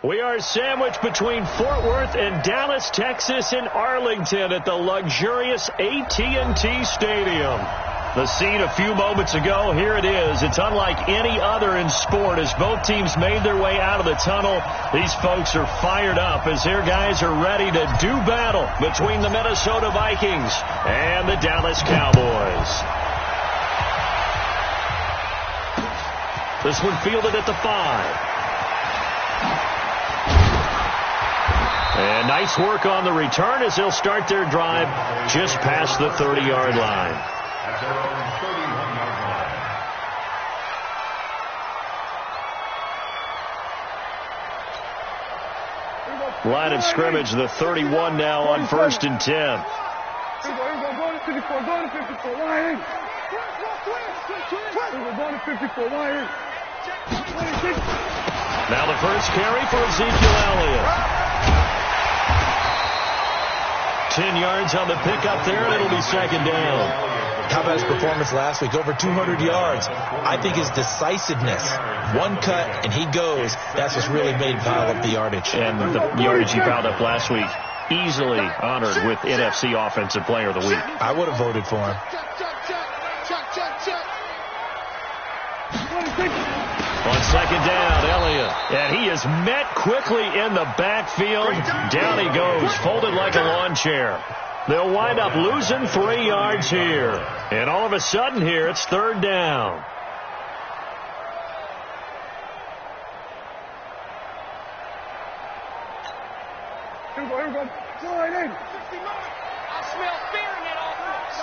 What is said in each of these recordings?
We are sandwiched between Fort Worth and Dallas, Texas, and Arlington at the luxurious AT&T Stadium. The scene a few moments ago, here it is. It's unlike any other in sport as both teams made their way out of the tunnel. These folks are fired up as their guys are ready to do battle between the Minnesota Vikings and the Dallas Cowboys. This one fielded at the 5. And nice work on the return as they'll start their drive just past the 30-yard line. Line of scrimmage, the 31 now on 1st and 10. Now the first carry for Ezekiel Elliott. 10 yards on the pickup there, and it'll be 2nd down. How about his performance last week? Over 200 yards. I think his decisiveness, one cut, and he goes. That's what's really made him pile up the yardage. And the yardage he piled up last week, easily honored with NFC Offensive Player of the Week. I would have voted for him. On 2nd down, Elliott. And he is met quickly in the backfield. Down he goes, folded like a lawn chair. They'll wind up losing 3 yards here. And all of a sudden here, it's 3rd down. Here we go. Slide in. I smell fear in that offense.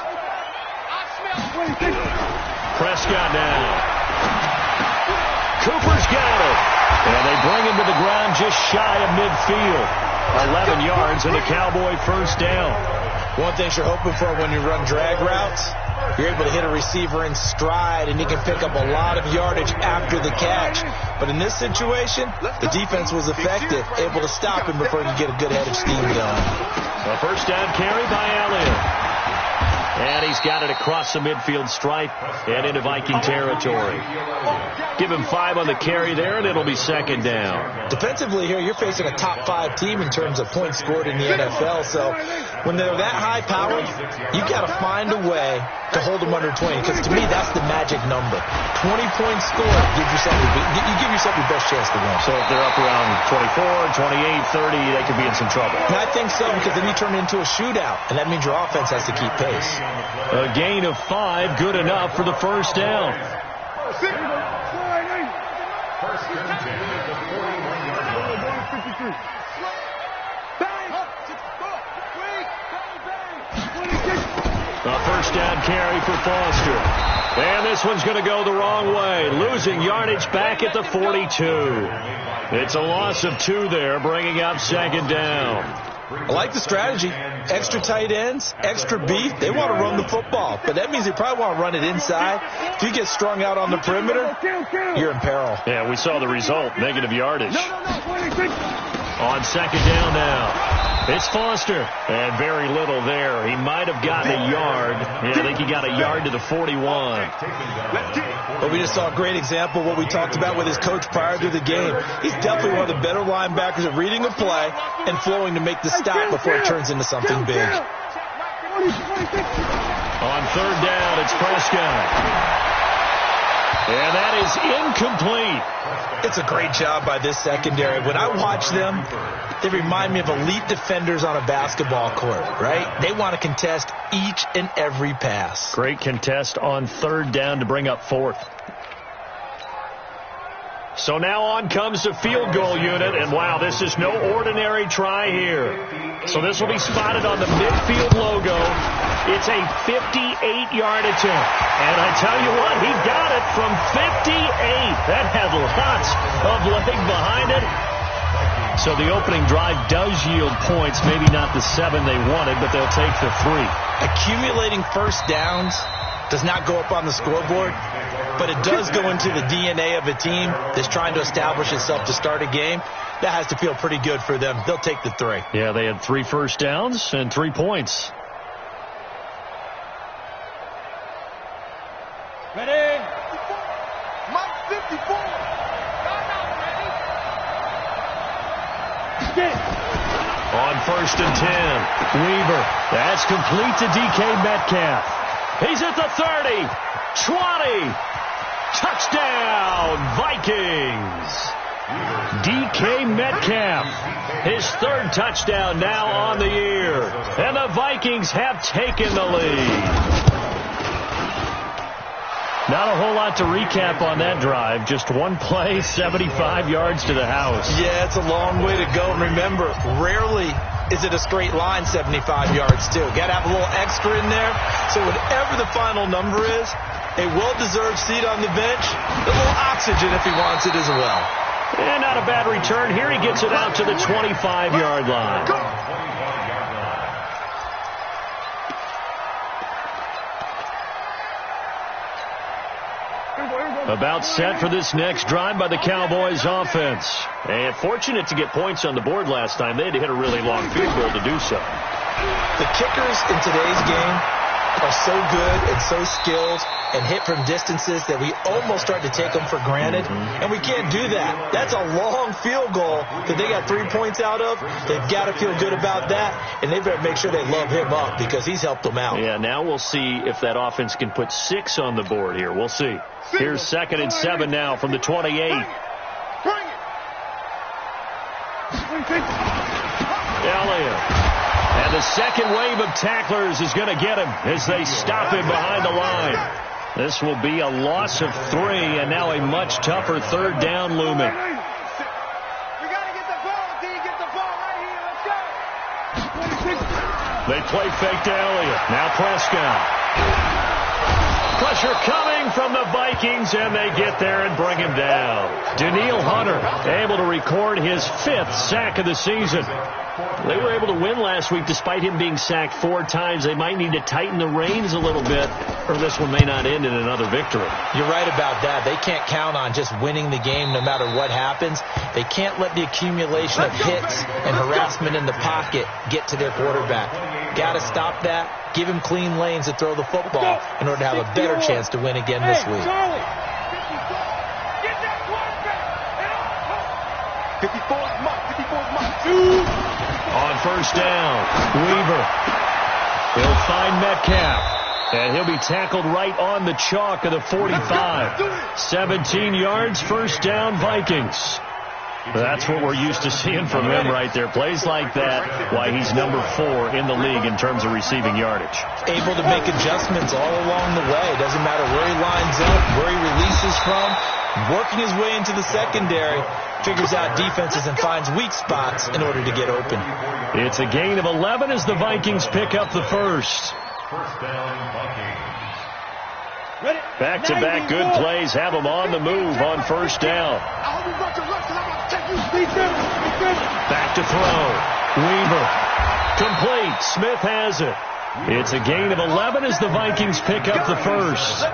Prescott down. Cooper's got it. And they bring him to the ground just shy of midfield. 11 yards and a Cowboy 1st down. One thing you're hoping for when you run drag routes, you're able to hit a receiver in stride, and he can pick up a lot of yardage after the catch. But in this situation, the defense was effective, able to stop him before he could get a good head of steam going. A 1st down carry by Elliott. And he's got it across the midfield stripe and into Viking territory. Give him 5 on the carry there, and it'll be 2nd down. Defensively here, you're facing a top 5 team in terms of points scored in the NFL. So when they're that high-powered, you got to find a way to hold them under 20. Because to me, that's the magic number. 20 points scored, you give yourself your best chance to win. So if they're up around 24, 28, 30, they could be in some trouble. And I think so, because then you turn it into a shootout, and that means your offense has to keep pace. A gain of 5, good enough for the 1st down. A 1st down carry for Foster. And this one's going to go the wrong way. Losing yardage back at the 42. It's a loss of 2 there, bringing up 2nd down. I like the strategy. Extra tight ends, extra beef. They want to run the football, but that means they probably want to run it inside. If you get strung out on the perimeter, you're in peril. Yeah, we saw the result, negative yardage. On 2nd down now. It's Foster. And very little there. He might have gotten a yard. Yeah, I think he got a yard to the 41. But we just saw a great example of what we talked about with his coach prior to the game. He's definitely one of the better linebackers at reading a play and flowing to make the stop before it turns into something big. On 3rd down, it's Prescott. And that is incomplete. It's a great job by this secondary. When I watch them, they remind me of elite defenders on a basketball court, right? They want to contest each and every pass. Great contest on 3rd down to bring up 4th. So now on comes the field goal unit, and wow, this is no ordinary try here. So this will be spotted on the midfield logo. It's a 58-yard attempt. And I tell you what, he got it from 58. That had lots of leg behind it. So the opening drive does yield points, maybe not the 7 they wanted, but they'll take the 3. Accumulating 1st downs does not go up on the scoreboard, but it does go into the DNA of a team that's trying to establish itself to start a game. That has to feel pretty good for them. They'll take the 3. Yeah, they had 3 first downs and 3 points. Ready? Mike 54. On 1st and 10, Weaver. That's complete to DK Metcalf. He's at the 30, 20. Touchdown, Vikings. DK Metcalf, his 3rd touchdown now on the year. And the Vikings have taken the lead. Not a whole lot to recap on that drive. Just one play, 75 yards to the house. Yeah, it's a long way to go. And remember, rarely is it a straight line 75 yards, too. Got to have a little extra in there. So whatever the final number is, a well-deserved seat on the bench, a little oxygen if he wants it as well. And not a bad return. Here he gets it out to the 25-yard line. About set for this next drive by the Cowboys offense. And fortunate to get points on the board last time. They had to hit a really long field goal to do so. The kickers in today's game are so good and so skilled and hit from distances that we almost start to take them for granted. And we can't do that. That's a long field goal that they got 3 points out of. They've got to feel good about that, and they better make sure they love him up because he's helped them out. Yeah, now we'll see if that offense can put 6 on the board here. We'll see. Here's 2nd and 7 now from the 28. Elliott. And the second wave of tacklers is going to get him as they stop him behind the line. This will be a loss of 3, and now a much tougher 3rd down looming. We got to get the ball. D, get the ball right here. Let's go. They play fake to Elliott. Now Prescott. Pressure coming from the Vikings, and they get there and bring him down. Danielle Hunter able to record his 5th sack of the season. They were able to win last week despite him being sacked 4 times. They might need to tighten the reins a little bit, or this one may not end in another victory. You're right about that. They can't count on just winning the game no matter what happens. They can't let the accumulation of hits and harassment in the pocket get to their quarterback. Got to stop that. Give him clean lanes to throw the football in order to have a better chance to win again this week. 54's mine. On 1st down, Weaver. He'll find Metcalf. And he'll be tackled right on the chalk of the 45. 17 yards, 1st down, Vikings. That's what we're used to seeing from him right there. Plays like that, why he's number 4 in the league in terms of receiving yardage. Able to make adjustments all along the way. Doesn't matter where he lines up, where he releases from. Working his way into the secondary, figures out defenses and finds weak spots in order to get open. It's a gain of 11 as the Vikings pick up the 1st. Back-to-back good plays have them on the move on 1st down. Back to throw. Weaver. Complete. Smith has it. It's a gain of 11 as the Vikings pick up the 1st.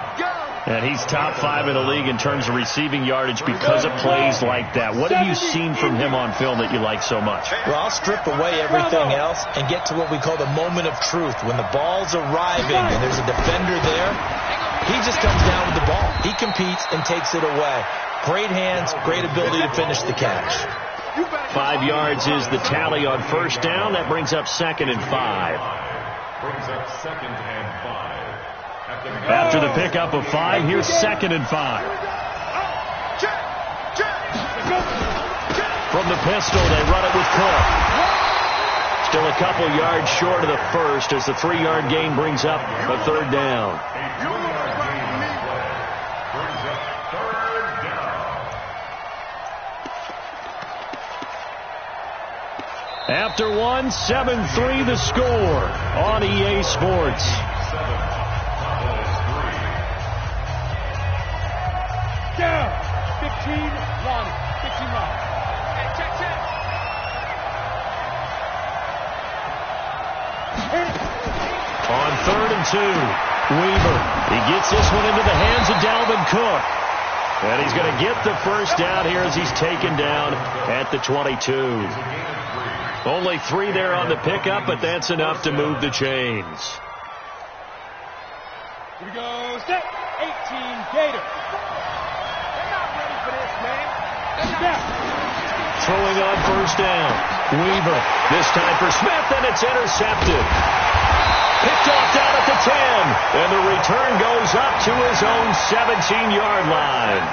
And he's top 5 in the league in terms of receiving yardage because of plays like that. What have you seen from him on film that you like so much? Well, I'll strip away everything else and get to what we call the moment of truth. When the ball's arriving and there's a defender there, he just comes down with the ball. He competes and takes it away. Great hands, great ability to finish the catch. 5 yards is the tally on 1st down. That brings up 2nd and 5. After the pickup of 5, here's 2nd and 5. From the pistol, they run it with Cook. Still a couple yards short of the 1st as the 3-yard gain brings up a 3rd down. After 1, 7-3 the score on EA Sports. Down. 15, Lonnie. 15 Lonnie. Hey, check. On 3rd and 2, Weaver. He gets this one into the hands of Dalvin Cook. And he's going to get the 1st down here as he's taken down at the 22. Only 3 there on the pickup, but that's enough to move the chains. Here we go. Set. 18 Gators. They're not ready for this, man. Step. throwing on first down. Weaver, this time for Smith, and it's intercepted. Picked off down at the 10, and the return goes up to his own 17-yard line.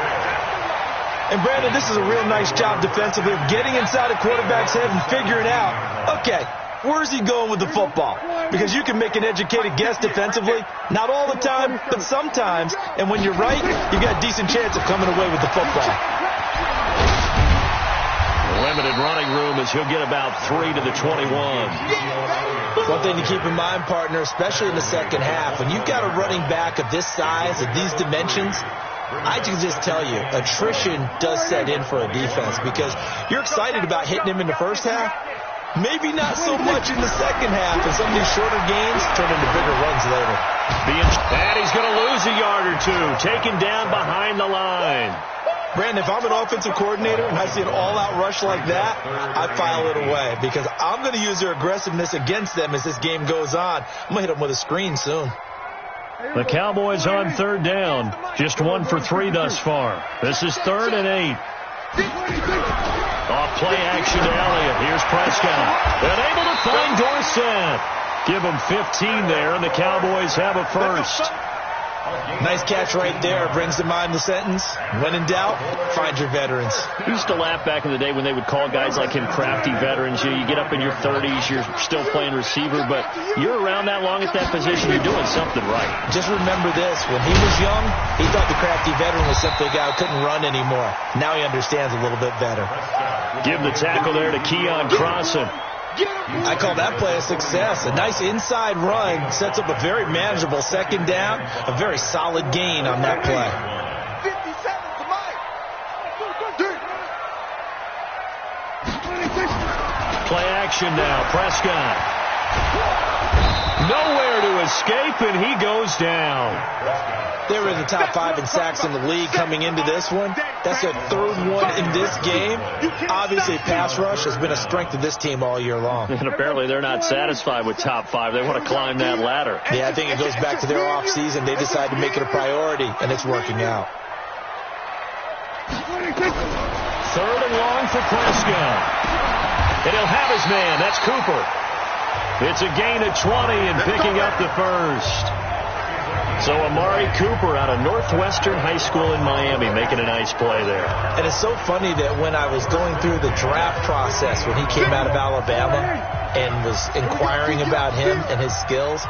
And, Brandon, this is a real nice job defensively of getting inside a quarterback's head and figuring out, okay, where's he going with the football? Because you can make an educated guess defensively. Not all the time, but sometimes. And when you're right, you've got a decent chance of coming away with the football. Limited running room as he'll get about 3 to the 21. One thing to keep in mind, partner, especially in the second half, when you've got a running back of this size, of these dimensions, I can just tell you, attrition does set in for a defense because you're excited about hitting him in the first half. Maybe not so much in the second half, and some of these shorter gains turn into bigger runs later. And he's going to lose a yard or two, taken down behind the line. Brandon, if I'm an offensive coordinator and I see an all-out rush like that, I file it away because I'm going to use their aggressiveness against them as this game goes on. I'm going to hit them with a screen soon. The Cowboys on third down. Just 1 for 3 thus far. This is 3rd and 8. Off play action to Elliott. Here's Prescott. And able to find Dorsett. Give him 15 there, and the Cowboys have a first. Nice catch right there. Brings to mind the sentence, when in doubt, find your veterans. We used to laugh back in the day when they would call guys like him crafty veterans. You get up in your 30s, you're still playing receiver, but you're around that long at that position, you're doing something right. Just remember this. When he was young, he thought the crafty veteran was simply a guy who couldn't run anymore. Now he understands a little bit better. Give the tackle there to Keon Crossan. I call that play a success. A nice inside run sets up a very manageable second down. A very solid gain on that play. 57 to Mike. Play action now. Prescott. Nowhere to escape, and he goes down. They were in the top 5 in sacks in the league coming into this one. That's their 3rd one in this game. Obviously, pass rush has been a strength of this team all year long. And apparently they're not satisfied with top 5. They want to climb that ladder. Yeah, I think it goes back to their offseason. They decided to make it a priority, and it's working out. 3rd and long for Prescott. And he'll have his man. That's Cooper. It's a gain of 20 and picking up the first. So Amari Cooper out of Northwestern High School in Miami making a nice play there. And it's so funny that when I was going through the draft process when he came out of Alabama and was inquiring about him and his skills,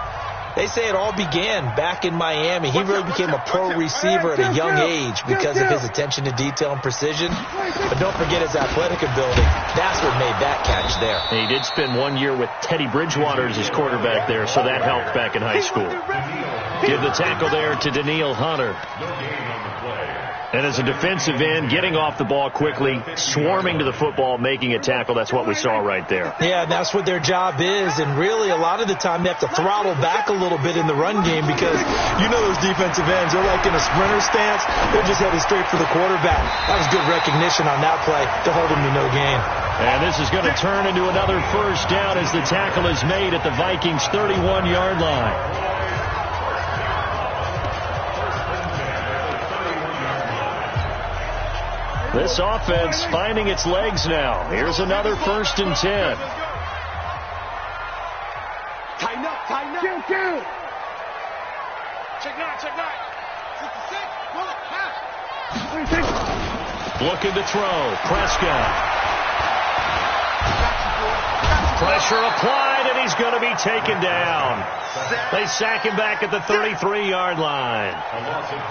they say it all began back in Miami. He really became a pro receiver at a young age because of his attention to detail and precision. But don't forget his athletic ability. That's what made that catch there. And he did spend 1 year with Teddy Bridgewater as his quarterback there, so that helped back in high school. Give the tackle there to Daniil Hunter. And as a defensive end, getting off the ball quickly, swarming to the football, making a tackle, that's what we saw right there. Yeah, and that's what their job is. And really, a lot of the time, they have to throttle back a little bit in the run game because you know those defensive ends, they're like in a sprinter stance. They're just headed straight for the quarterback. That was good recognition on that play to hold him to no gain. And this is going to turn into another first down as the tackle is made at the Vikings' 31-yard line. This offense finding its legs now. Here's another 1st and 10. Tighten up, tighten up. Kill. Check 9, check 9. 66, pull it, pass. Looking to throw. Prescott. Pressure applied, and he's going to be taken down. They sack him back at the 33-yard line.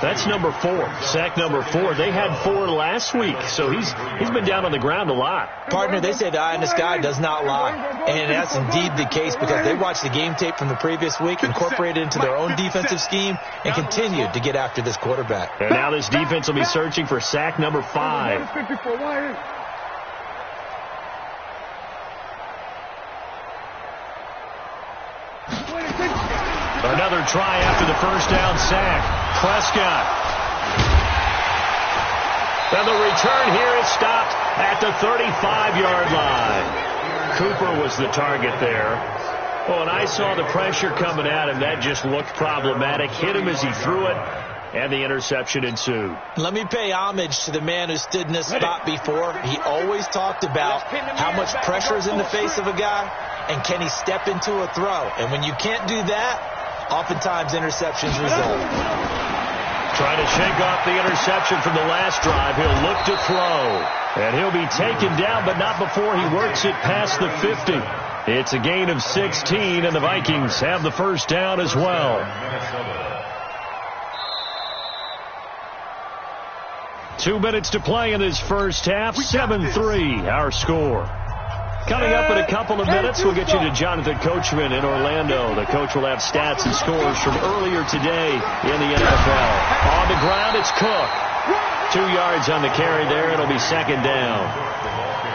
That's number 4. Sack number 4. They had 4 last week, so he's been down on the ground a lot. Partner, they say the eye in the sky does not lie. And that's indeed the case because they watched the game tape from the previous week, incorporated it into their own defensive scheme, and continued to get after this quarterback. And now this defense will be searching for sack number 5. Another try after the first down sack. Prescott. And the return here is stopped at the 35-yard line. Cooper was the target there. Oh, and I saw the pressure coming at him. That just looked problematic. Hit him as he threw it. and the interception ensued. Let me pay homage to the man who stood in this spot before. He always talked about how much pressure is in the face of a guy, and can he step into a throw. And when you can't do that, oftentimes interceptions result. Trying to shake off the interception from the last drive. He'll look to throw. And he'll be taken down, but not before he works it past the 50. It's a gain of 16, and the Vikings have the first down as well. Two minutes to play in this first half. 7-3, our score. Coming up in a couple of minutes, we'll get you to Jonathan Coachman in Orlando. The coach will have stats and scores from earlier today in the NFL. On the ground, it's Cook. 2 yards on the carry there. It'll be second down.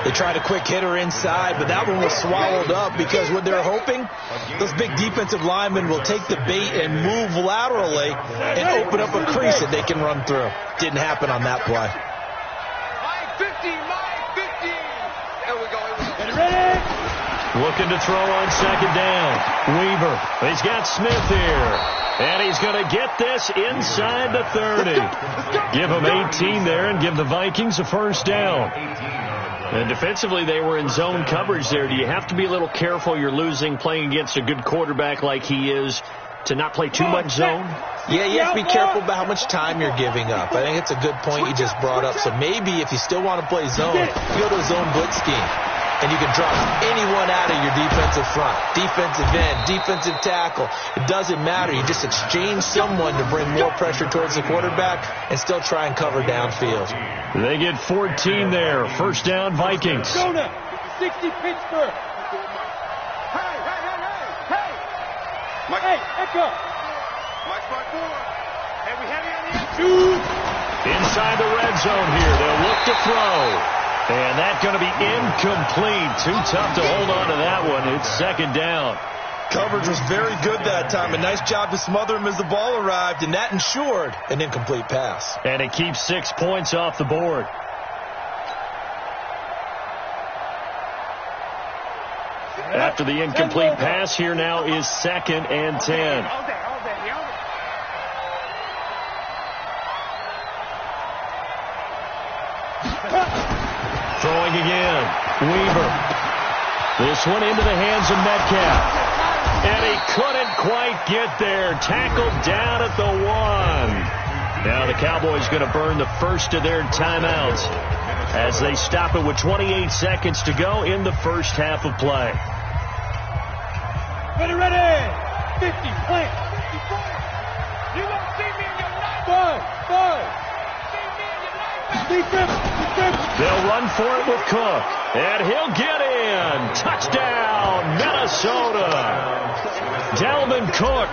They tried a quick hitter inside, but that one was swallowed up because what they're hoping, those big defensive linemen will take the bait and move laterally and open up a crease that they can run through. Didn't happen on that play. Looking to throw on second down. Weaver. He's got Smith here. And he's going to get this inside the 30. Give him 18 there and give the Vikings a first down. And defensively, they were in zone coverage there. Do you have to be a little careful? You're losing playing against a good quarterback like he is to not play too much zone? Yeah, you have to be careful about how much time you're giving up. I think it's a good point you just brought up. So maybe if you still want to play zone, you go to a zone blitz scheme. And you can drop anyone out of your defensive front, defensive end, defensive tackle. It doesn't matter. You just exchange someone to bring more pressure towards the quarterback and still try and cover downfield. They get 14 there. First down, Vikings. 60 Pittsburgh. Hey, Echo. Hey, we have you on the end. Inside the red zone here. They'll look to throw. And that's going to be incomplete. Too tough to hold on to that one. It's second down. Coverage was very good that time. A nice job to smother him as the ball arrived, and that ensured an incomplete pass. And it keeps 6 points off the board. After the incomplete pass, here now is second and 10. Throwing again. Weaver. This one into the hands of Metcalf. And he couldn't quite get there. Tackled down at the 1. Now the Cowboys going to burn the first of their timeouts as they stop it with 28 seconds to go in the first half of play. Ready. 50, plant. You won't see me in your night. 5. They'll run for it with Cook. And he'll get in. Touchdown, Minnesota. Dalvin Cook,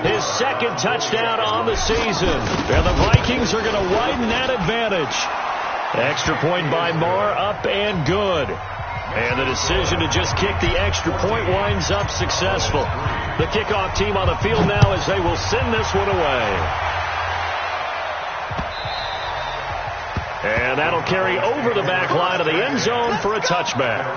his second touchdown on the season. And the Vikings are going to widen that advantage. Extra point by Marr, up and good. And the decision to just kick the extra point winds up successful. The kickoff team on the field now as they will send this one away. And that'll carry over the back line of the end zone for a touchback.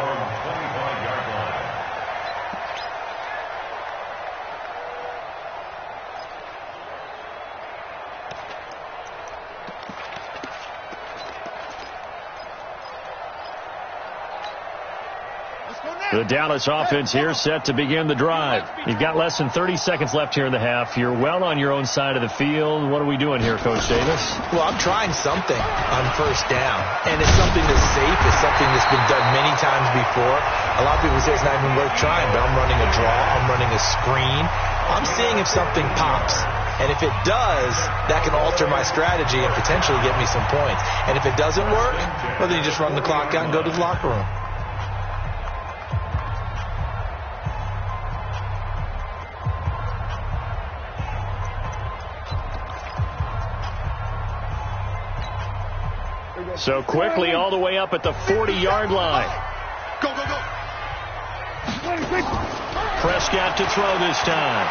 The Dallas offense here set to begin the drive. You've got less than 30 seconds left here in the half. You're well on your own side of the field. What are we doing here, Coach Davis? Well, I'm trying something on first down, and it's something that's safe. It's something that's been done many times before. A lot of people say it's not even worth trying, but I'm running a draw. I'm running a screen. I'm seeing if something pops. And if it does, that can alter my strategy and potentially get me some points. And if it doesn't work, well, then you just run the clock out and go to the locker room. So quickly all the way up at the 40-yard line. Go. Prescott to throw this time.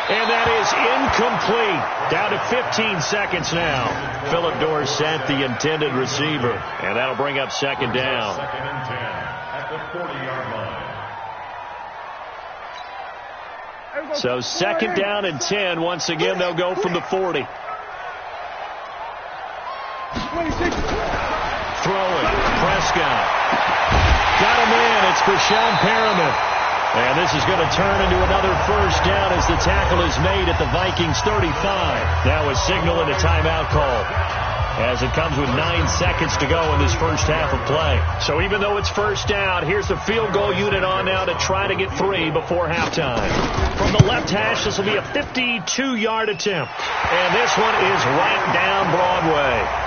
And that is incomplete. Down to 15 seconds now. Phillip Dorsett, the intended receiver. And that'll bring up second down. Second and 10 at the 40-yard line. So second down and 10. Once again, they'll go from the 40. Throwing. Prescott. Got him in. It's Brashon Perriman. And this is going to turn into another first down as the tackle is made at the Vikings 35. Now a signal and a timeout call, as it comes with 9 seconds to go in this first half of play. So even though it's first down, here's the field goal unit on now to try to get 3 before halftime. From the left hash, this will be a 52-yard attempt. And this one is right down Broadway.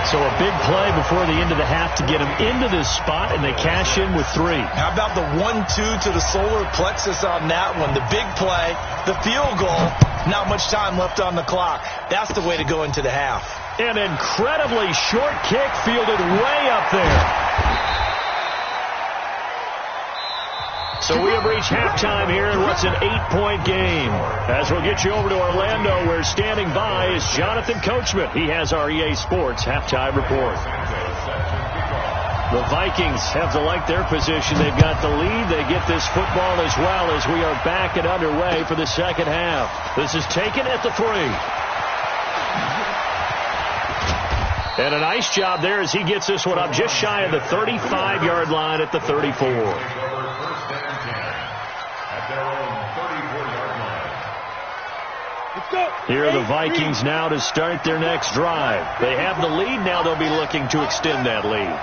So a big play before the end of the half to get him into this spot, and they cash in with 3. How about the 1-2 to the solar plexus on that one? The big play, the field goal, not much time left on the clock. That's the way to go into the half. An incredibly short kick fielded way up there. So we have reached halftime here in what's an 8-point game. As we'll get you over to Orlando, where standing by is Jonathan Coachman. He has our EA Sports halftime report. The Vikings have to like their position. They've got the lead. They get this football as well as we are back and underway for the second half. This is taken at the 3. And a nice job there as he gets this one up just shy of the 35-yard line at the 34. Here are the Vikings now to start their next drive. They have the lead. Now they'll be looking to extend that lead.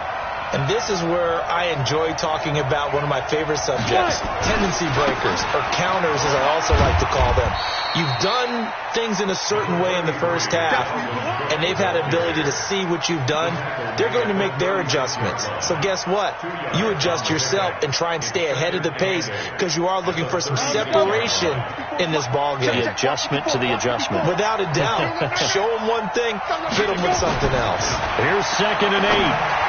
And this is where I enjoy talking about one of my favorite subjects, tendency breakers, or counters as I also like to call them. You've done things in a certain way in the first half, and they've had an ability to see what you've done. They're going to make their adjustments. So guess what? You adjust yourself and try and stay ahead of the pace because you are looking for some separation in this ball game. The adjustment to the adjustment. Without a doubt. Show them one thing, hit them with something else. Here's 2nd and 8.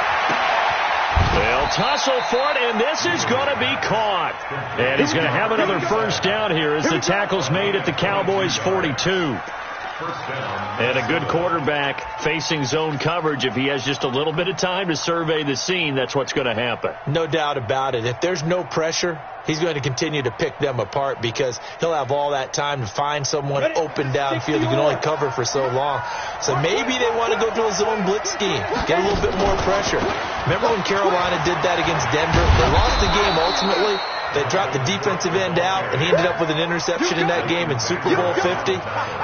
They'll tussle for it, and this is going to be caught. And he's going to have another first down here as the tackle's made at the Cowboys 42. And a good quarterback facing zone coverage. If he has just a little bit of time to survey the scene, that's what's going to happen. No doubt about it. If there's no pressure, he's going to continue to pick them apart because he'll have all that time to find someone open downfield. He can only cover for so long. So maybe they want to go to a zone blitz scheme, get a little bit more pressure. Remember when Carolina did that against Denver? They lost the game ultimately. They dropped the defensive end out, and he ended up with an interception in that game in Super Bowl 50.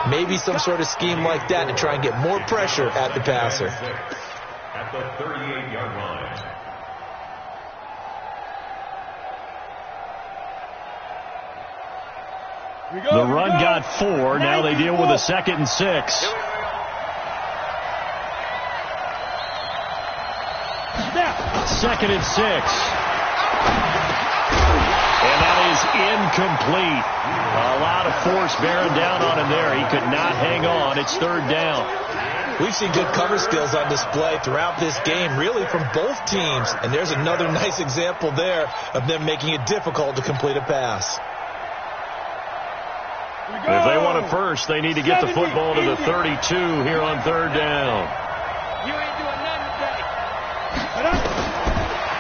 Maybe some sort of scheme like that to try and get more pressure at the passer. At the 38-yard line. The run got 4. Now they deal with a 2nd and 6. Second and 6. And that is incomplete. A lot of force bearing down on him there. He could not hang on. It's 3rd down. We've seen good cover skills on display throughout this game, really from both teams. And there's another nice example there of them making it difficult to complete a pass. If they want it first, they need to get the football to the 32 here on 3rd down. You ain't doing nothing today.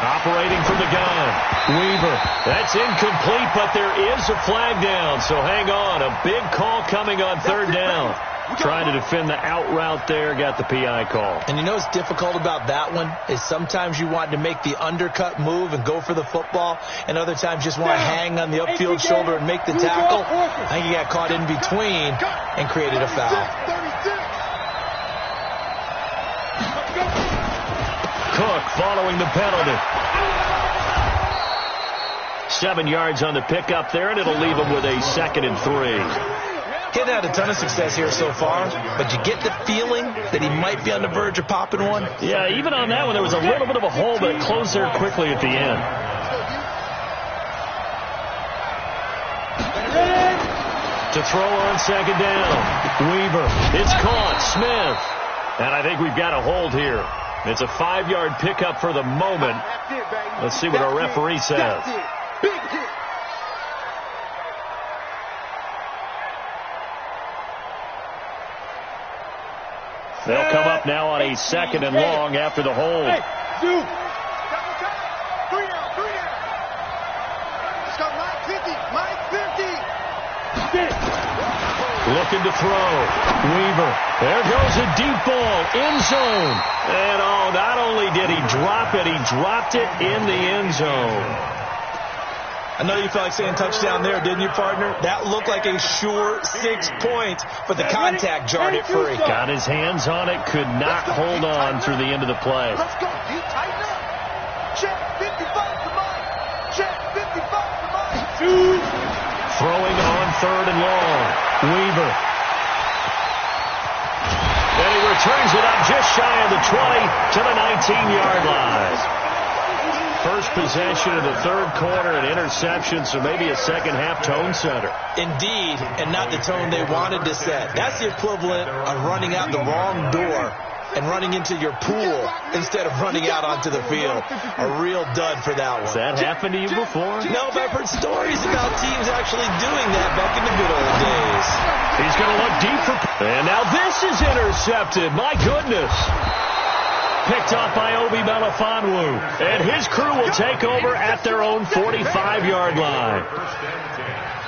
Operating from the gun. Weaver. That's incomplete, but there is a flag down. So hang on. A big call coming on 3rd down. Trying to defend the out route there. Got the PI call. And you know what's difficult about that one is sometimes you want to make the undercut move and go for the football, and other times just want to hang on the upfield shoulder and make the tackle. I think he got caught in between and created a foul. Cook following the penalty. 7 yards on the pickup there, and it'll leave him with a 2nd and 3. He hasn't had a ton of success here so far, but you get the feeling that he might be on the verge of popping one. Yeah, even on that one, there was a little bit of a hole, but it closed there quickly at the end. To throw on 2nd down. Weaver. It's caught. Smith. And I think we've got a hold here. It's a 5-yard pickup for the moment. Let's see what our referee says. They'll come up now on a 2nd and long after the hold. Hey, Zoo. 3 down. Let's go, Mike 50. Mike 50. Looking to throw. Weaver. There goes a deep ball. End zone. And not only did he drop it, he dropped it in the end zone. I know you felt like saying touchdown there, didn't you, partner? That looked like a sure 6 points, but the contact jarred it free. Got his hands on it, could not hold on through the end of the play. Let's go. You tighten up. Check 55 to mine. Check 55 to mine. Throwing on 3rd and long. Weaver. And he returns it up just shy of the 20 to the 19-yard line. First possession of the 3rd quarter, an interception, so maybe a second-half tone setter. Indeed, and not the tone they wanted to set. That's the equivalent of running out the wrong door and running into your pool instead of running out onto the field. A real dud for that one. Has that happened to you before? No, but I've heard stories about teams actually doing that back in the good old days. He's going to look deep for... And now this is intercepted. My goodness. Picked off by Obi Melifonwu. And his crew will take over at their own 45-yard line.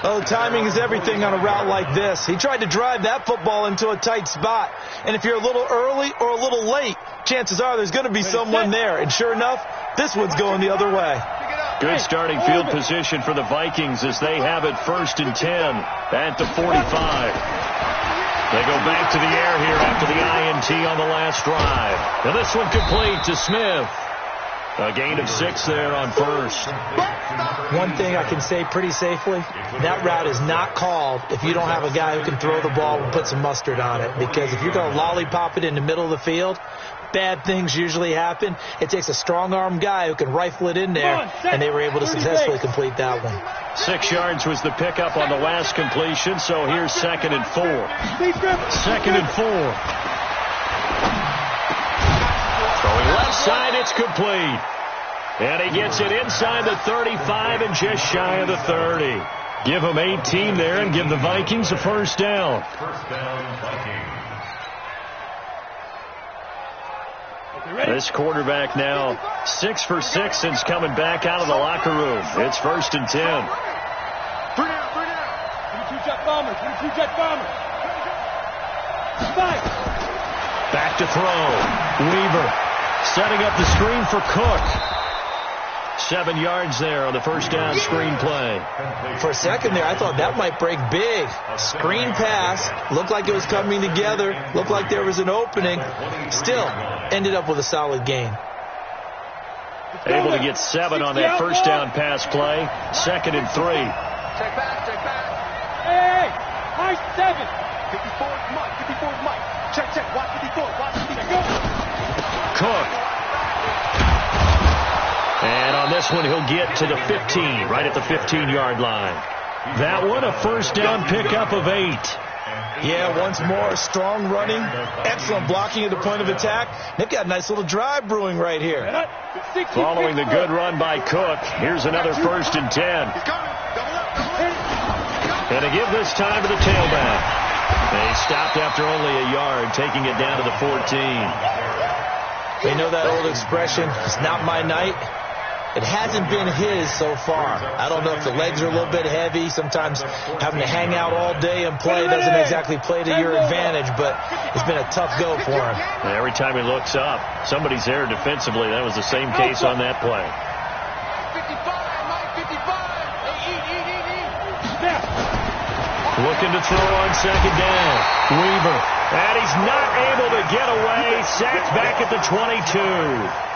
Oh, timing is everything on a route like this. He tried to drive that football into a tight spot. And if you're a little early or a little late, chances are there's going to be someone there. And sure enough, this one's going the other way. Good starting field position for the Vikings as they have it 1st and 10 at the 45. They go back to the air here after the INT on the last drive. And this one complete to Smith. A gain of 6 there on 1st. One thing I can say pretty safely, that route is not called if you don't have a guy who can throw the ball and put some mustard on it. Because if you're going to lollipop it in the middle of the field, bad things usually happen. It takes a strong-arm guy who can rifle it in there, and they were able to successfully complete that one. 6 yards was the pickup on the last completion, so here's 2nd and 4. 2nd and 4. Throwing left side, it's complete. And he gets it inside the 35 and just shy of the 30. Give him 18 there and give the Vikings a first down. First down, Vikings. This quarterback now 6 for 6 since coming back out of the locker room. It's 1st and 10. Bring out. 22 jet bombers. 22 jet bombers. Back to throw. Weaver setting up the screen for Cook. 7 yards there on the first down screen play. For a second there, I thought that might break big. Screen pass. Looked like it was coming together. Looked like there was an opening. Still, ended up with a solid gain. Able to get 7 on that first down pass play. 2nd and 3. Check back. Hey, high 7. 54 Mike. Check. Watch 54. Watch 54. Go. Cook. And on this one, he'll get to the 15, right at the 15-yard line. That one, a first down pickup of 8. Yeah, once more, strong running, excellent blocking at the point of attack. They've got a nice little drive brewing right here. Following the good run by Cook, here's another 1st and 10. And to give this time to the tailback. They stopped after only a yard, taking it down to the 14. They know that old expression, it's not my night. It hasn't been his so far. I don't know if the legs are a little bit heavy. Sometimes having to hang out all day and play doesn't exactly play to your advantage, but it's been a tough go for him. And every time he looks up, somebody's there defensively. That was the same case on that play. 55, Mike, 55. Looking to throw on 2nd down. Weaver. And he's not able to get away. Sacked back at the 22.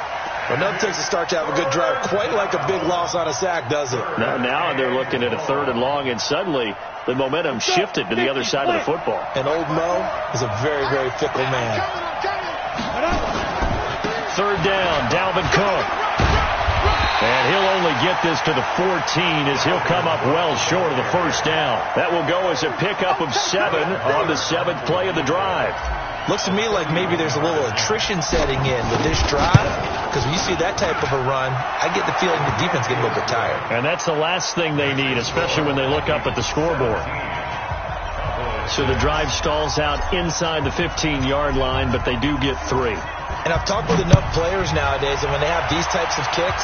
Enough takes to start to have a good drive. Quite like a big loss on a sack, does it? Now they're looking at a 3rd and long, and suddenly the momentum shifted to the other side of the football. And old Mo is a very, very fickle man. 3rd down, Dalvin Cook. And he'll only get this to the 14 as he'll come up well short of the first down. That will go as a pickup of 7 on the 7th play of the drive. Looks to me like maybe there's a little attrition setting in with this drive, because when you see that type of a run, I get the feeling the defense getting a little bit tired. And that's the last thing they need, especially when they look up at the scoreboard. So the drive stalls out inside the 15-yard line, but they do get 3. And I've talked with enough players nowadays, and when they have these types of kicks,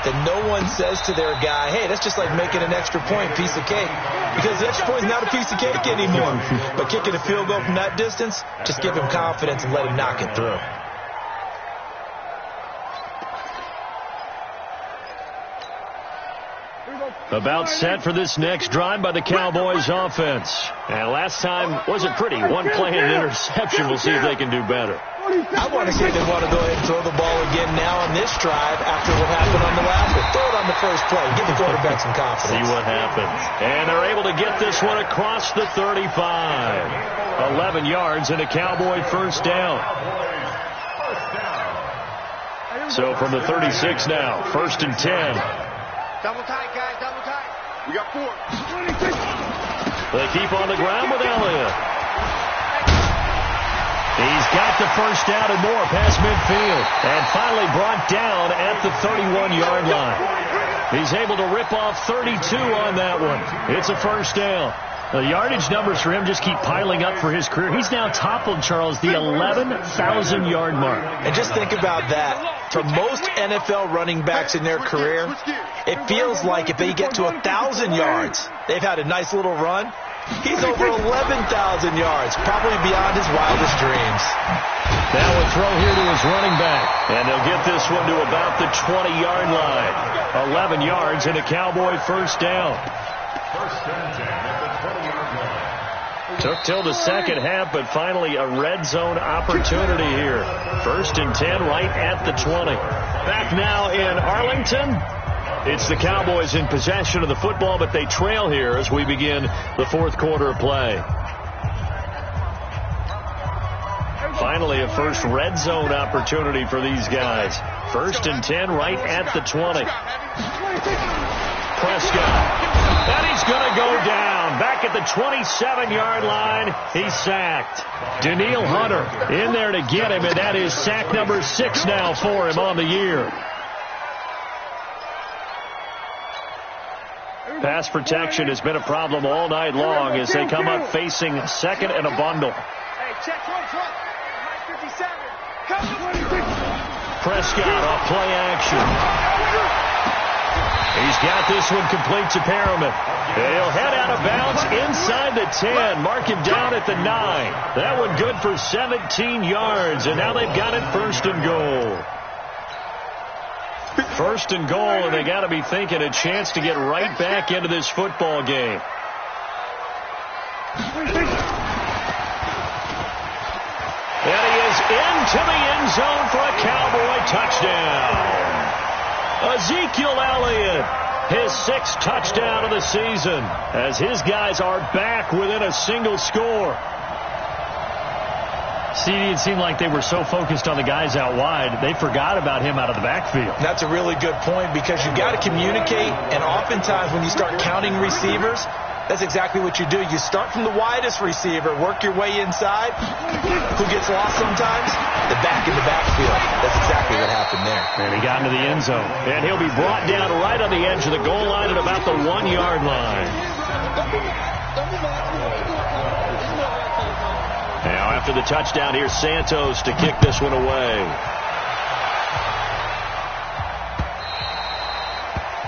that no one says to their guy, hey, that's just like making an extra point, piece of cake. Because the extra point is not a piece of cake anymore. But kicking a field goal from that distance, just give him confidence and let him knock it through. About set for this next drive by the Cowboys offense. And last time wasn't pretty. One play and an interception. We'll see if they can do better. I want to say they want to go ahead and throw the ball again now on this drive after what happened on the last one. Throw it on the first play. Give the quarterback some confidence. See what happens. And they're able to get this one across the 35. 11 yards and a Cowboy first down. So from the 36 now, 1st and 10. Double tight, guys, double tight. We got 4. They keep on the ground with Elliott. He's got the first down and more past midfield. And finally brought down at the 31-yard line. He's able to rip off 32 on that one. It's a first down. The yardage numbers for him just keep piling up for his career. He's now toppled, Charles, the 11,000-yard mark. And just think about that. For most NFL running backs in their career, it feels like if they get to 1,000 yards, they've had a nice little run. He's over 11,000 yards, probably beyond his wildest dreams. Now a throw here to his running back. And they'll get this one to about the 20-yard line. 11 yards and a Cowboy first down. First and 10 at the 20-yard line. Took till the second half, but finally a red zone opportunity here. 1st and 10 right at the 20. Back now in Arlington. It's the Cowboys in possession of the football, but they trail here as we begin the 4th quarter of play. Finally a first red zone opportunity for these guys. 1st and 10 right at the 20. Prescott. And he's going to go down. Back at the 27-yard line. He's sacked. Danielle Hunter in there to get him, and that is sack number 6 now for him on the year. Pass protection has been a problem all night long as they come up facing 2nd and a bundle. Hey, check front. 57. Prescott off play action. He's got this one complete to Perriman. He'll head out of bounds inside the 10. Mark him down at the 9. That one good for 17 yards, and now they've got it 1st and goal. 1st and goal, and they got to be thinking a chance to get right back into this football game. And he is into the end zone for a Cowboy touchdown. Ezekiel Elliott, his 6th touchdown of the season, as his guys are back within a single score. See, it seemed like they were so focused on the guys out wide, they forgot about him out of the backfield. That's a really good point because you've got to communicate, and oftentimes when you start counting receivers, that's exactly what you do. You start from the widest receiver, work your way inside. Who gets lost sometimes? The back in the backfield. That's exactly what happened there. And he got into the end zone. And he'll be brought down right on the edge of the goal line at about the 1-yard line. Now after the touchdown, here's Santos to kick this one away.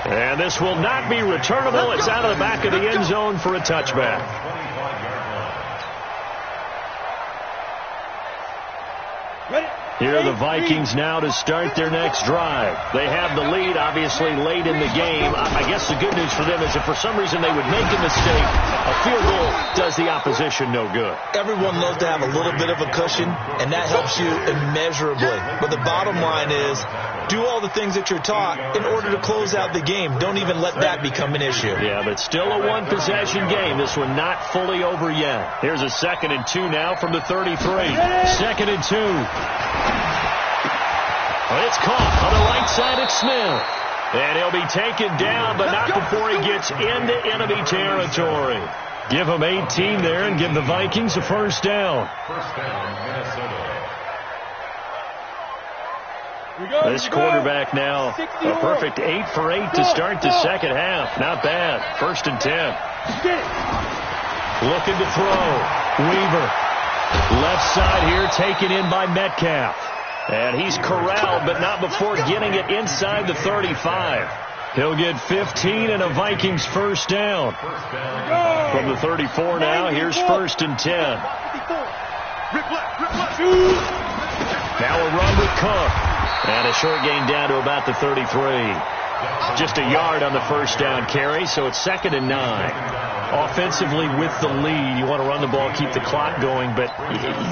And this will not be returnable. It's out of the back of the end zone for a touchback. Here are the Vikings now to start their next drive. They have the lead, obviously, late in the game. I guess the good news for them is if for some reason they would make a mistake, a field goal does the opposition no good. Everyone loves to have a little bit of a cushion, and that helps you immeasurably. But the bottom line is, do all the things that you're taught in order to close out the game. Don't even let that become an issue. Yeah, but still a one-possession game. This one not fully over yet. Here's a 2nd and 2 now from the 33. 2nd and 2. It's caught on the right side of Smith. And he'll be taken down, but not before he gets into enemy territory. Give him 18 there and give the Vikings a first down. First down, Minnesota. This quarterback now a perfect 8 for 8 to start the second half. Not bad. 1st and 10. Looking to throw. Weaver. Left side here taken in by Metcalf. And he's corralled, but not before getting it inside the 35. He'll get 15 and a Vikings first down. From the 34 now, here's 1st and 10. Now a run with Cook. And a short gain down to about the 33. Just a yard on the first down carry, so it's 2nd and 9. Offensively with the lead, you want to run the ball, keep the clock going, but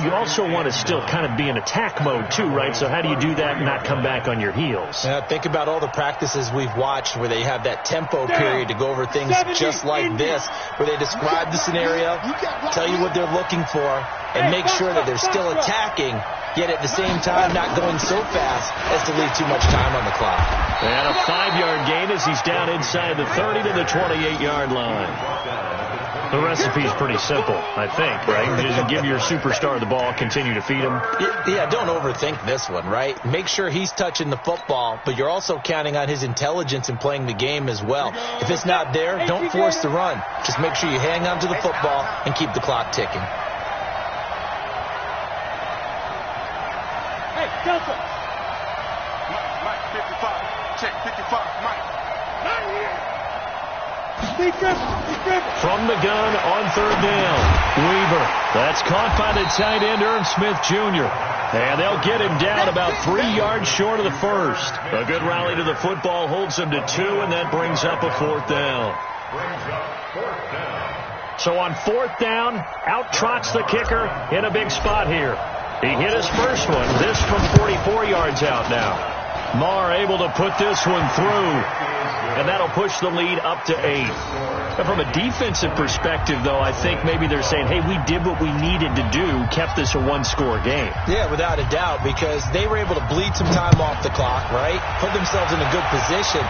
you also want to still kind of be in attack mode too, right? So how do you do that and not come back on your heels? Think about all the practices we've watched where they have that tempo period to go over things just like this, where they describe the scenario, tell you what they're looking for, and make sure that they're still attacking, yet at the same time not going so fast as to leave too much time on the clock. And a 5-yard gain as he's down inside the 30 to the 28-yard line. The recipe's pretty simple, I think, right? Just give your superstar the ball, continue to feed him. Yeah, don't overthink this one, right? Make sure he's touching the football, but you're also counting on his intelligence in playing the game as well. If it's not there, don't force the run. Just make sure you hang on to the football and keep the clock ticking. Hey, Delta. Mike, 55. Check, 55, Mike. From the gun on 3rd down. Weaver. That's caught by the tight end, Irv Smith Jr. And they'll get him down about 3 yards short of the first. A good rally to the football holds him to 2, and that brings up a 4th down. So on 4th down, out trots the kicker in a big spot here. He hit his first one. This from 44 yards out now. Marr able to put this one through. And that'll push the lead up to 8. And from a defensive perspective, though, I think maybe they're saying, hey, we did what we needed to do, kept this a 1-score game. Yeah, without a doubt, because they were able to bleed some time off the clock, right? Put themselves in a good position,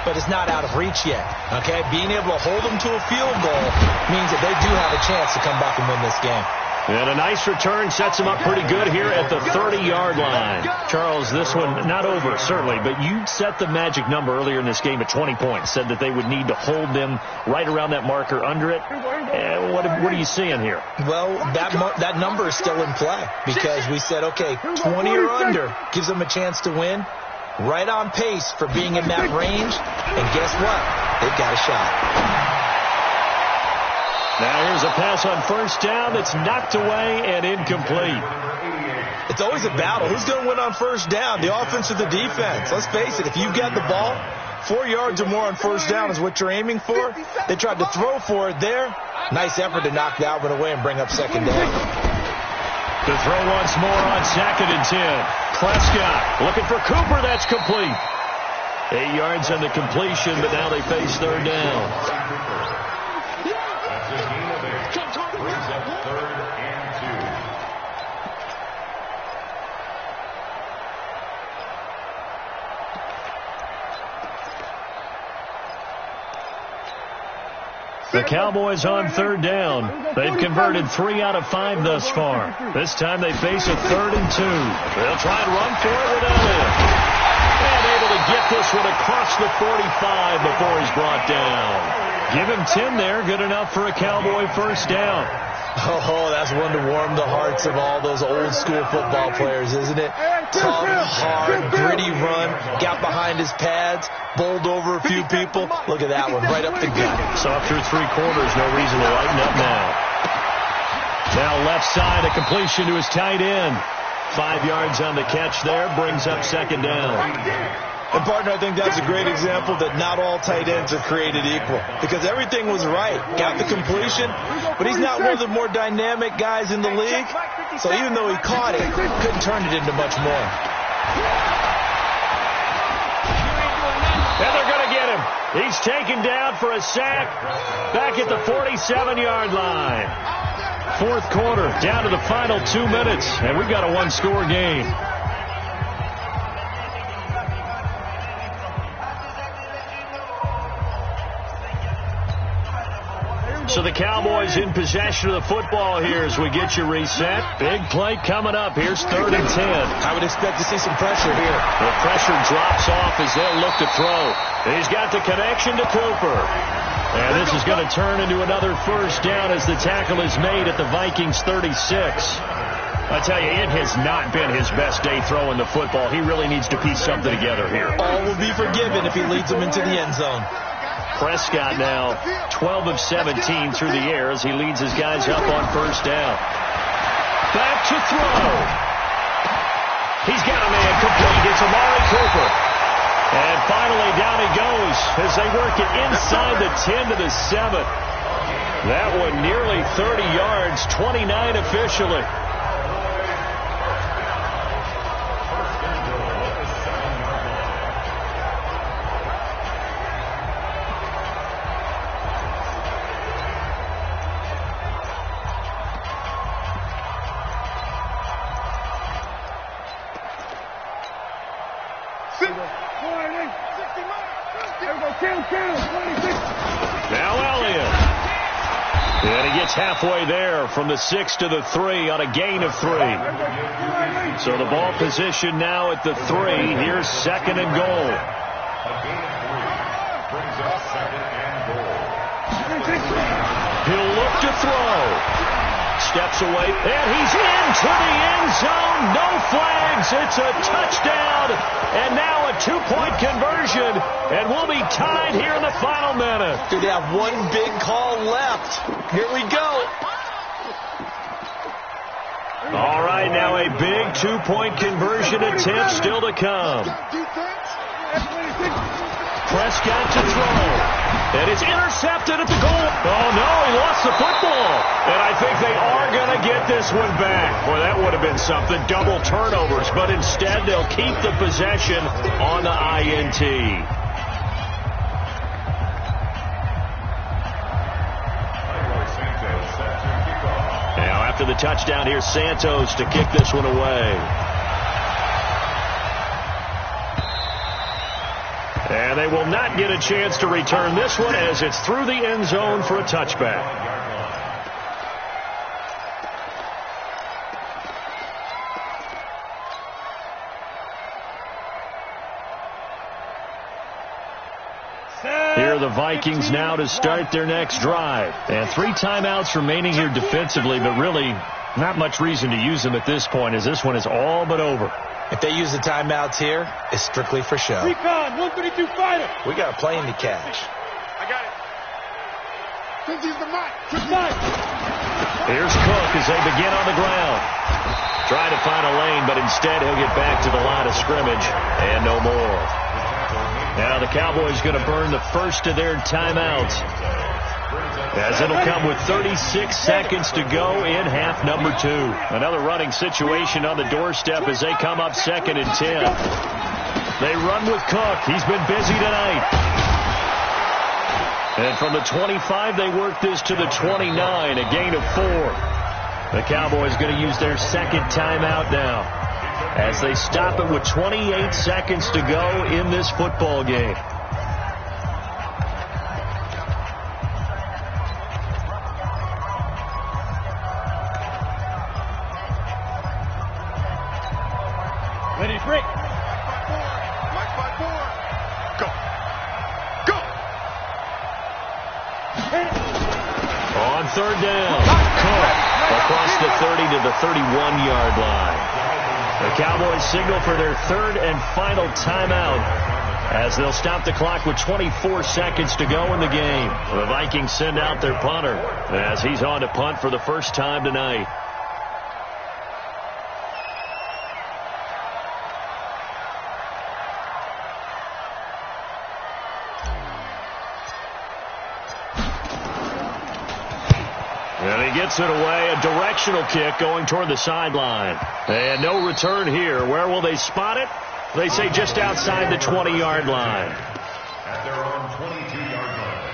but it's not out of reach yet, okay? Being able to hold them to a field goal means that they do have a chance to come back and win this game. And a nice return sets him up pretty good here at the 30-yard line. Charles, this one not over, certainly, but you set the magic number earlier in this game at 20 points, said that they would need to hold them right around that marker under it. What are you seeing here? Well, that number is still in play because we said, okay, 20 or under gives them a chance to win. Right on pace for being in that range, and guess what? They've got a shot. Now here's a pass on 1st down that's knocked away and incomplete. It's always a battle. Who's going to win on 1st down, the offense or the defense? Let's face it, if you've got the ball, 4 yards or more on 1st down is what you're aiming for. They tried to throw for it there. Nice effort to knock that one away and bring up 2nd down. The throw once more on 2nd and 10. Prescott looking for Cooper. That's complete. 8 yards on the completion, but now they face 3rd down. The Cowboys on 3rd down. They've converted 3 out of 5 thus far. This time they face a 3rd and 2. They'll try and run for it with Elliott. And able to get this one across the 45 before he's brought down. Give him 10 there. Good enough for a Cowboy 1st down. Oh, that's one to warm the hearts of all those old school football players, isn't it? Tough, hard, gritty run, got behind his pads, bowled over a few people. Look at that one, right up the gut. So up through 3 quarters, no reason to lighten up now. Now left side, a completion to his tight end. 5 yards on the catch there, brings up 2nd down. And, partner, I think that's a great example that not all tight ends are created equal because everything was right. Got the completion, but he's not one of the more dynamic guys in the league. So even though he caught it, couldn't turn it into much more. And they're going to get him. He's taken down for a sack back at the 47-yard line. 4th quarter, down to the final 2 minutes, and we've got a 1-score game. So the Cowboys in possession of the football here as we get you reset. Big play coming up. Here's 3rd and 10. I would expect to see some pressure here. The pressure drops off as they'll look to throw. He's got the connection to Cooper. And this is going to turn into another 1st down as the tackle is made at the Vikings 36. I tell you, it has not been his best day throwing the football. He really needs to piece something together here. All will be forgiven if he leads them into the end zone. Prescott now 12 of 17 through the air as he leads his guys up on first down. Back to throw. He's got a man complete. It's Amari Cooper. And finally down he goes as they work it inside the 10 to the 7. That one nearly 30 yards, 29 officially. Now Elliott. And he gets halfway there from the 6 to the 3 on a gain of 3. So the ball position now at the 3. Here's second and goal. He'll look to throw. Steps away, and he's into the end zone. No flags. It's a touchdown, and now a two-point conversion, and we'll be tied here in the final minute. They have one big call left. Here we go. All right, now a big two-point conversion attempt still to come. Prescott to throw. And it's intercepted at the goal. Oh, no, he lost the football. And I think they are going to get this one back. Boy, that would have been something. Double turnovers. But instead, they'll keep the possession on the INT. Now, after the touchdown, here's Santos to kick this one away. And they will not get a chance to return this one as it's through the end zone for a touchback. Here are the Vikings now to start their next drive. And 3 timeouts remaining here defensively, but really not much reason to use them at this point as this one is all but over. If they use the timeouts here, it's strictly for show. Recon, 132 fighter. We got a plane to catch. I got it. He's the mic. Here's Cook as they begin on the ground. Trying to find a lane, but instead he'll get back to the line of scrimmage and no more. Now the Cowboys going to burn the first of their timeouts, as it'll come with 36 seconds to go in half number 2. Another running situation on the doorstep as they come up 2nd and 10. They run with Cook. He's been busy tonight. And from the 25, they work this to the 29, a gain of 4. The Cowboys going to use their second timeout now, as they stop it with 28 seconds to go in this football game. Ready, break. Mike by 4. Go. Go. On third down, Cook across the 30 to the 31-yard line. The Cowboys signal for their third and final timeout as they'll stop the clock with 24 seconds to go in the game. The Vikings send out their punter as he's on to punt for the first time tonight. And he gets it away, a directional kick going toward the sideline. And no return here. Where will they spot it? They say just outside the 20-yard line. At their own 22-yard line.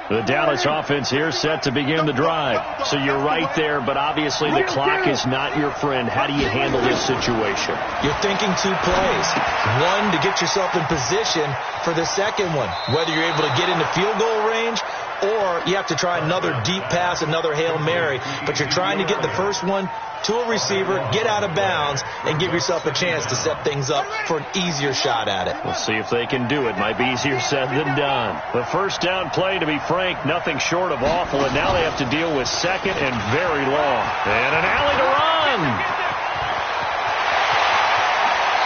The Dallas offense here set to begin the drive. So you're right there, but obviously the clock is not your friend. How do you handle this situation? You're thinking 2 plays. One, to get yourself in position for the second one. Whether you're able to get into field goal range or you have to try another deep pass, another Hail Mary, but you're trying to get the first one to a receiver, get out of bounds, and give yourself a chance to set things up for an easier shot at it. We'll see if they can do it. Might be easier said than done. The first down play, to be frank, nothing short of awful, and now they have to deal with second and very long. And an alley to run.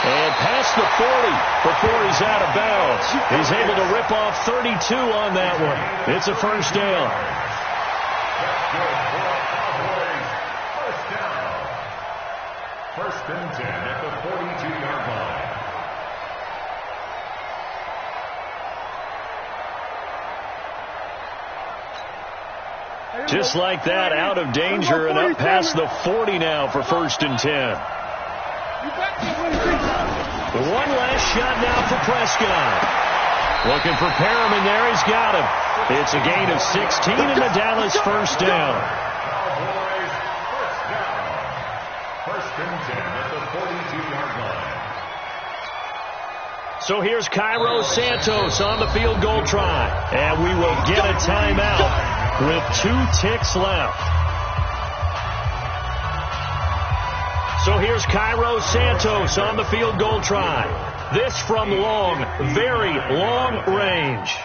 And past the 40 before he's out of bounds. He's able to rip off 32 on that one. It's a first down. First and 10 at the 42-yard line. Just like that, out of danger and up past the 40 now for first and 10. One last shot now for Prescott. Looking for Perriman there. He's got him. It's a gain of 16 and the Dallas first down. Cowboys first down. First and 10 at the 42-yard line. So here's Cairo Santos on the field goal try. And we will get a timeout with 2 ticks left. So here's Cairo Santos on the field goal try. This from long, very long range.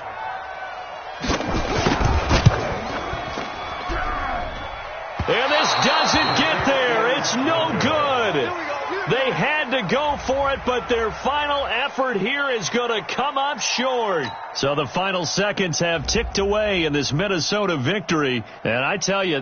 And this doesn't get there. It's no good. They had to go for it, but their final effort here is going to come up short. So the final seconds have ticked away in this Minnesota victory. And I tell you,